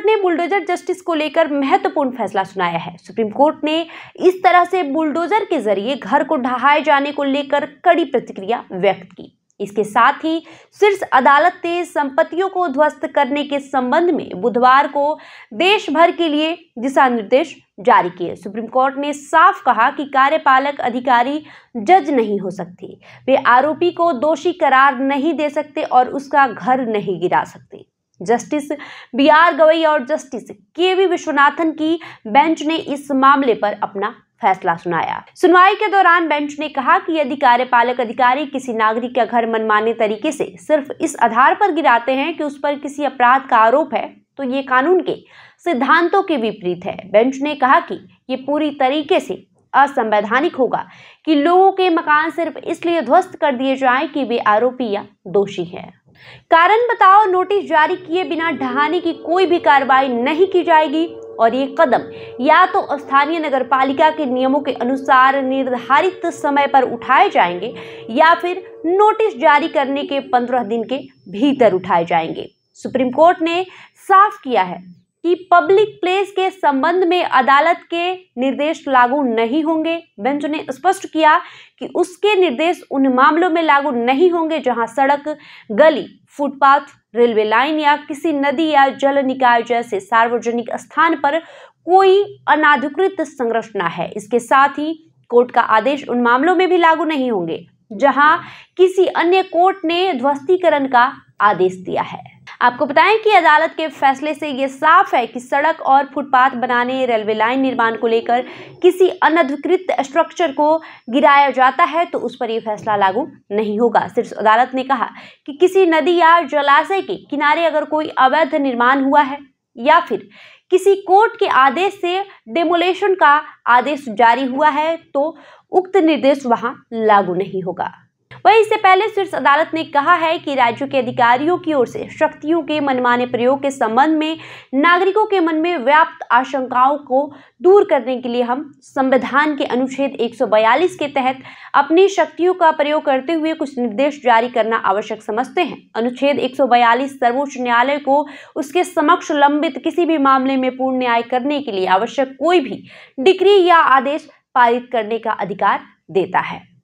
Court ने bulldozer justice को लेकर महत्वपूर्ण फैसला सुनाया है। सुप्रीम कोर्ट ने इस तरह से बुलडोजर के जरिए घर को ढहाए जाने को लेकर कड़ी प्रतिक्रिया व्यक्त की। इसके साथ ही शीर्ष अदालत ने संपत्तियों को ध्वस्त करने के संबंध में बुधवार को देश भर के लिए दिशा निर्देश जारी किए। सुप्रीम कोर्ट ने साफ कहा कि कार्यपालक अधिकारी जज नहीं हो सकते, वे आरोपी को दोषी करार नहीं दे सकते और उसका घर नहीं गिरा सकते। जस्टिस BR गवई और जस्टिस KV विश्वनाथन की बेंच ने इस मामले पर अपना फैसला सुनाया। सुनवाई के दौरान बेंच ने कहा कि यदि कार्यपालक अधिकारी किसी नागरिक का घर मनमाने तरीके से सिर्फ इस आधार पर गिराते हैं कि उस पर किसी अपराध का आरोप है, तो ये कानून के सिद्धांतों के विपरीत है। बेंच ने कहा कि ये पूरी तरीके से असंवैधानिक होगा कि लोगों के मकान सिर्फ इसलिए ध्वस्त कर दिए जाएं कि वे आरोपी या दोषी हैं। कारण बताओ नोटिस जारी किए बिना ढहाने की कोई भी कार्रवाई नहीं की जाएगी और ये कदम या तो स्थानीय नगरपालिका के नियमों के अनुसार निर्धारित समय पर उठाए जाएंगे या फिर नोटिस जारी करने के 15 दिन के भीतर उठाए जाएंगे। सुप्रीम कोर्ट ने साफ किया है कि पब्लिक प्लेस के संबंध में अदालत के निर्देश लागू नहीं होंगे। बेंच ने स्पष्ट किया कि उसके निर्देश उन मामलों में लागू नहीं होंगे जहां सड़क, गली, फुटपाथ, रेलवे लाइन या किसी नदी या जल निकाय जैसे सार्वजनिक स्थान पर कोई अनाधिकृत संरचना है। इसके साथ ही कोर्ट का आदेश उन मामलों में भी लागू नहीं होंगे जहां किसी अन्य कोर्ट ने ध्वस्तीकरण का आदेश दिया है। आपको बताएं कि अदालत के फैसले से ये साफ है कि सड़क और फुटपाथ बनाने, रेलवे लाइन निर्माण को लेकर किसी अनधिकृत स्ट्रक्चर को गिराया जाता है तो उस पर यह फैसला लागू नहीं होगा। शीर्ष अदालत ने कहा कि किसी नदी या जलाशय के किनारे अगर कोई अवैध निर्माण हुआ है या फिर किसी कोर्ट के आदेश से डेमोलेशन का आदेश जारी हुआ है तो उक्त निर्देश वहां लागू नहीं होगा। वहीं इससे पहले शीर्ष अदालत ने कहा है कि राज्यों के अधिकारियों की ओर से शक्तियों के मनमाने प्रयोग के संबंध में नागरिकों के मन में व्याप्त आशंकाओं को दूर करने के लिए हम संविधान के अनुच्छेद 142 के तहत अपनी शक्तियों का प्रयोग करते हुए कुछ निर्देश जारी करना आवश्यक समझते हैं। अनुच्छेद 142 सर्वोच्च न्यायालय को उसके समक्ष लंबित किसी भी मामले में पूर्ण न्याय करने के लिए आवश्यक कोई भी डिक्री या आदेश पारित करने का अधिकार देता है।